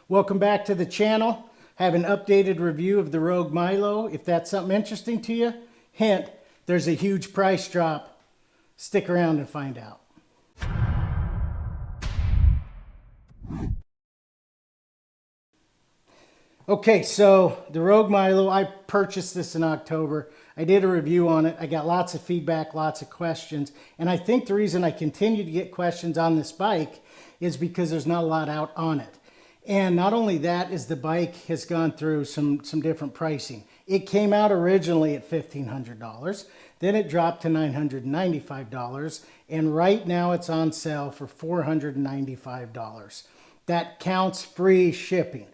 Welcome back to the channel. Have an updated review of the Rogue Milo. If that's something interesting to you, hint, there's a huge price drop. Stick around and find out. Okay, so the Rogue Milo, I purchased this in October. I did a review on it. I got lots of feedback, lots of questions. And I think the reason I continue to get questions on this bike is because there's not a lot out on it. And not only that is the bike has gone through some different pricing. It came out originally at $1,500. Then it dropped to $995. And right now it's on sale for $495. That counts free shipping.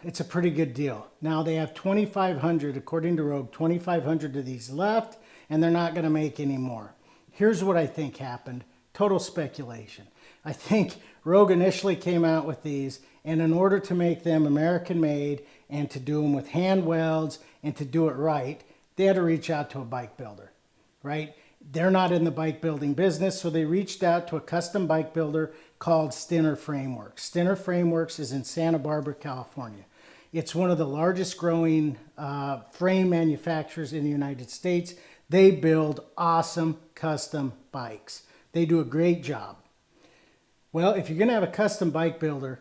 It's a pretty good deal. Now they have 2,500, according to Rogue, 2,500 of these left, and they're not going to make any more. Here's what I think happened. Total speculation. I think Rogue initially came out with these, and in order to make them American made and to do them with hand welds and to do it right, they had to reach out to a bike builder, right? They're not in the bike building business, so they reached out to a custom bike builder called Stinner Frameworks. Stinner Frameworks is in Santa Barbara, California. It's one of the largest growing frame manufacturers in the United States. They build awesome custom bikes. They do a great job. Well, if you're going to have a custom bike builder,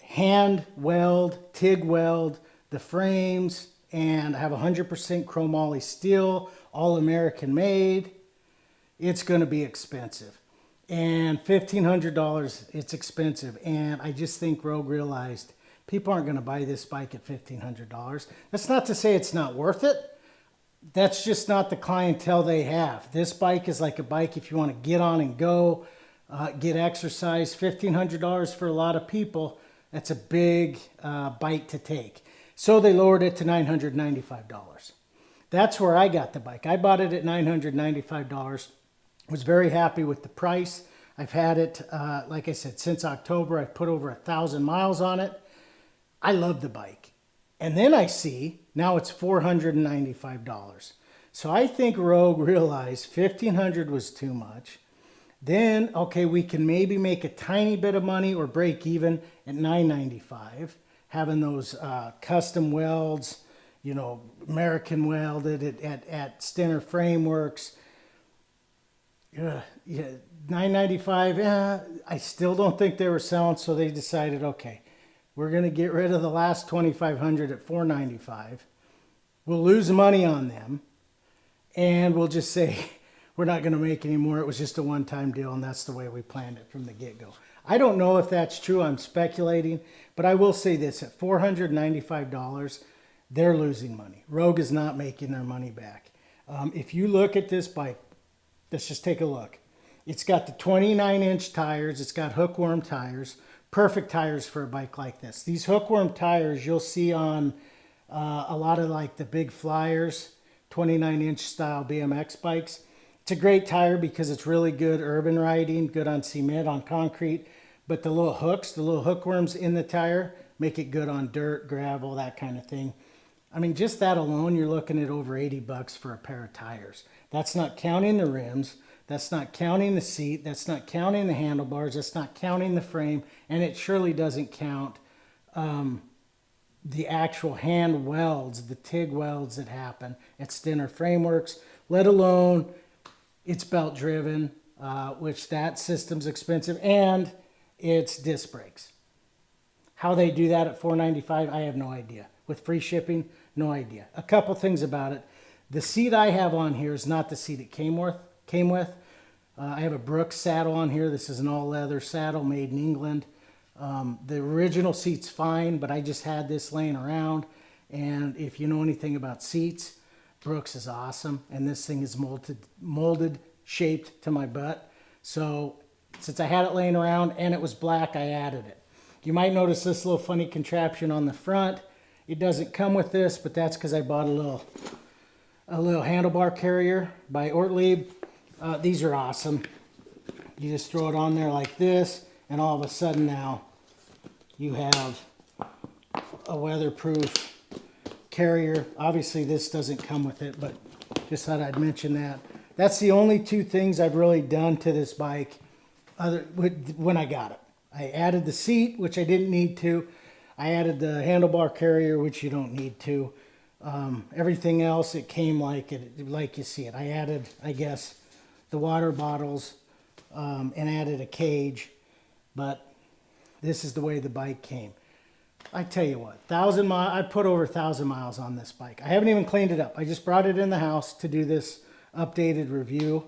hand weld, TIG weld the frames, and have 100% chromoly steel, all American made, it's going to be expensive. And $1,500, it's expensive. And I just think Rogue realized people aren't going to buy this bike at $1,500. That's not to say it's not worth it. That's just not the clientele they have. This bike is like a bike if you want to get on and go, get exercise. $1,500 for a lot of people, that's a big bite to take. So they lowered it to $995. That's where I got the bike. I bought it at $995. Was very happy with the price. I've had it, like I said, since October. I've put over 1,000 miles on it. I love the bike. And then I see now it's $495. So I think Rogue realized $1,500 was too much. Then, okay, we can maybe make a tiny bit of money or break even at $995, having those custom welds, you know, American welded at Stinner Frameworks. Yeah, $995. I still don't think they were selling, so they decided, okay, we're going to get rid of the last $2,500 at $495. We'll lose money on them, and we'll just say we're not going to make any more. It was just a one-time deal, and that's the way we planned it from the get-go. I don't know if that's true. I'm speculating, but I will say this: at $495, they're losing money. Rogue is not making their money back. If you look at this bike, let's just take a look. It's got the 29-inch tires. It's got hookworm tires. Perfect tires for a bike like this. These hookworm tires you'll see on a lot of like the big flyers, 29-inch style BMX bikes. It's a great tire because it's really good urban riding, good on cement, on concrete. But the little hooks, the little hookworms in the tire make it good on dirt, gravel, that kind of thing. I mean, just that alone, you're looking at over 80 bucks for a pair of tires. That's not counting the rims. That's not counting the seat. That's not counting the handlebars. That's not counting the frame. And it surely doesn't count the actual hand welds, the TIG welds that happen at Stinner Frameworks, let alone it's belt driven, which that system's expensive, and it's disc brakes. How they do that at $495, I have no idea. With free shipping, no idea. A couple things about it. The seat I have on here is not the seat it came with. I have a Brooks saddle on here. This is an all-leather saddle made in England. The original seat's fine, but I just had this laying around. And if you know anything about seats, Brooks is awesome. And this thing is molded, shaped to my butt. So since I had it laying around and it was black, I added it. You might notice this little funny contraption on the front. It doesn't come with this, but that's because I bought a little handlebar carrier by Ortlieb. These are awesome. You just throw it on there like this, and all of a sudden now you have a weatherproof carrier. Obviously this doesn't come with it, but just thought I'd mention that. That's the only two things I've really done to this bike when I got it. I added the seat, which I didn't need to. I added the handlebar carrier, which you don't need to. Everything else, it came like you see it. I added, I guess, the water bottles and added a cage, but this is the way the bike came. I tell you what, I put over 1,000 miles on this bike. I haven't even cleaned it up. I just brought it in the house to do this updated review.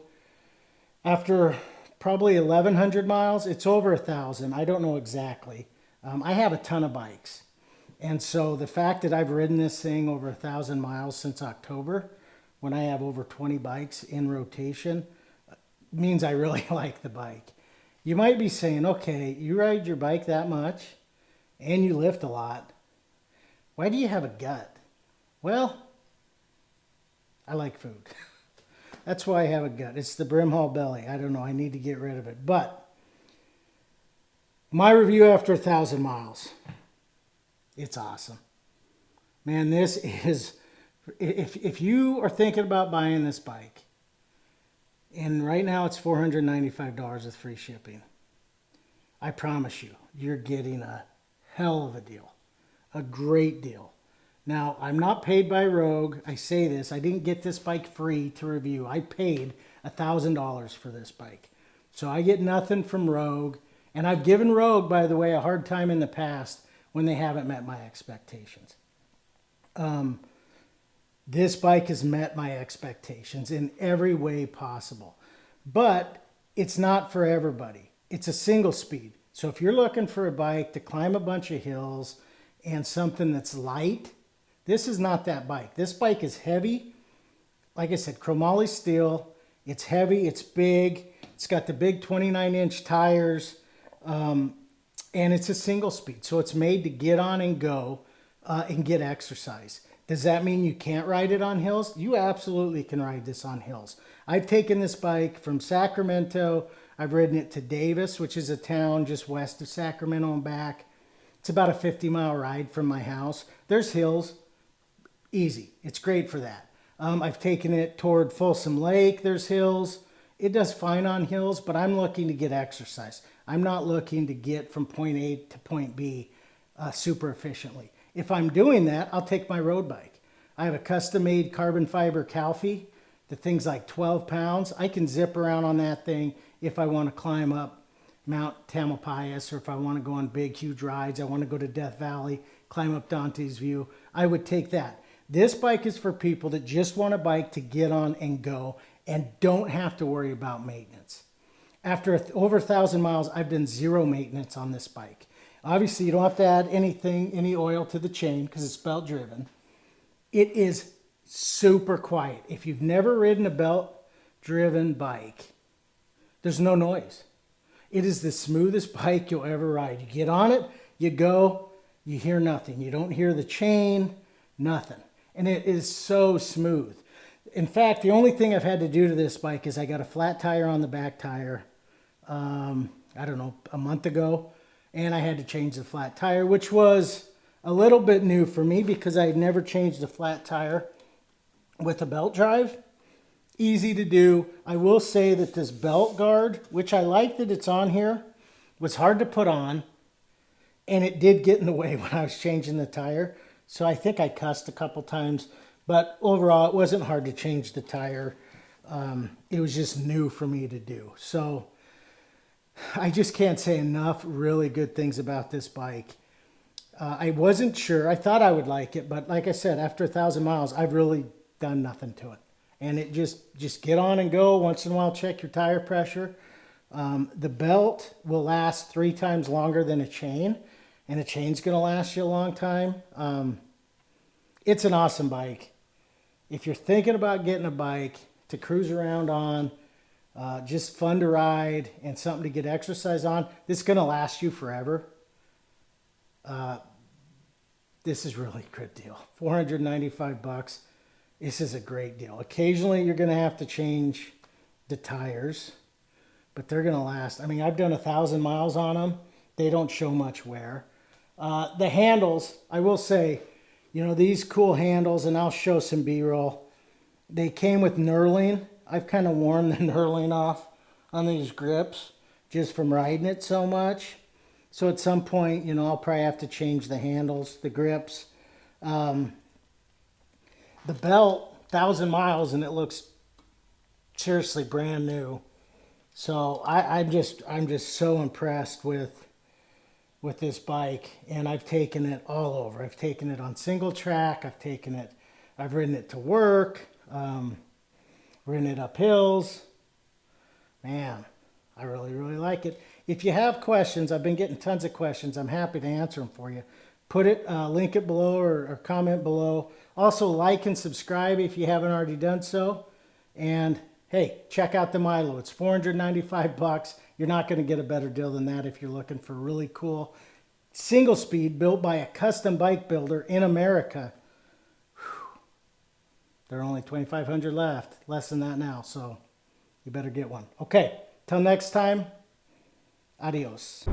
After probably 1,100 miles, it's over 1,000. I don't know exactly. I have a ton of bikes. And so the fact that I've ridden this thing over 1,000 miles since October, when I have over 20 bikes in rotation, means I really like the bike. You might be saying, okay, you ride your bike that much and you lift a lot. Why do you have a gut? Well, I like food. That's why I have a gut. It's the Brimhall belly. I don't know. I need to get rid of it. But my review after 1,000 miles. It's awesome. Man, this is, if you are thinking about buying this bike, and right now it's $495 with free shipping, I promise you, you're getting a hell of a deal. A great deal. Now, I'm not paid by Rogue. I say this. I didn't get this bike free to review. I paid $1,000 for this bike. So I get nothing from Rogue. And I've given Rogue, by the way, a hard time in the past when they haven't met my expectations. This bike has met my expectations in every way possible. But it's not for everybody. It's a single speed. So if you're looking for a bike to climb a bunch of hills and something that's light, this is not that bike. This bike is heavy. Like I said, chromoly steel. It's heavy. It's big. It's got the big 29-inch tires. And it's a single speed. So it's made to get on and go and get exercise. Does that mean you can't ride it on hills? You absolutely can ride this on hills. I've taken this bike from Sacramento. I've ridden it to Davis, which is a town just west of Sacramento and back. It's about a 50-mile ride from my house. There's hills. Easy. It's great for that. I've taken it toward Folsom Lake. There's hills. It does fine on hills, but I'm looking to get exercise. I'm not looking to get from point A to point B super efficiently. If I'm doing that, I'll take my road bike. I have a custom-made carbon fiber Calfee. The thing's like 12 pounds. I can zip around on that thing if I want to climb up Mount Tamalpais, or if I want to go on big, huge rides. I want to go to Death Valley, climb up Dante's View. I would take that. This bike is for people that just want a bike to get on and go and don't have to worry about maintenance. After over 1,000 miles, I've done zero maintenance on this bike. Obviously, you don't have to add any oil to the chain because it's belt driven. It is super quiet. If you've never ridden a belt driven bike, there's no noise. It is the smoothest bike you'll ever ride. You get on it, you go, you hear nothing. You don't hear the chain, nothing. And it is so smooth. In fact, the only thing I've had to do to this bike is I got a flat tire on the back tire, I don't know, a month ago. And I had to change the flat tire, which was a little bit new for me because I had never changed a flat tire with a belt drive. Easy to do. I will say that this belt guard, which I like that it's on here, was hard to put on. And it did get in the way when I was changing the tire. So I think I cussed a couple times. But overall, it wasn't hard to change the tire. It was just new for me to do. So I just can't say enough really good things about this bike. I wasn't sure. I thought I would like it. But like I said, after 1,000 miles, I've really done nothing to it. And it just get on and go. Once in a while, check your tire pressure. The belt will last 3 times longer than a chain. And a chain's going to last you a long time. It's an awesome bike. If you're thinking about getting a bike to cruise around on, just fun to ride and something to get exercise on, this is going to last you forever. This is really a good deal. $495. This is a great deal. Occasionally you're going to have to change the tires, but they're going to last. I mean, I've done 1,000 miles on them. They don't show much wear. The handles, I will say, you know, these cool handles, and I'll show some B-roll. They came with knurling. I've kind of worn the knurling off on these grips just from riding it so much. So at some point, you know, I'll probably have to change the handles, the grips. The belt, 1,000 miles, and it looks seriously brand new. So I'm just so impressed with this bike, and I've taken it all over. I've taken it on single track. I've ridden it to work, ridden it up hills. Man, I really, really like it. If you have questions, I've been getting tons of questions. I'm happy to answer them for you. Link it below or comment below. Also, like and subscribe if you haven't already done so. And hey, check out the Milo. It's $495. You're not going to get a better deal than that if you're looking for really cool single speed built by a custom bike builder in America. Whew. There are only 2,500 left, less than that now, so you better get one. Okay, till next time, adios.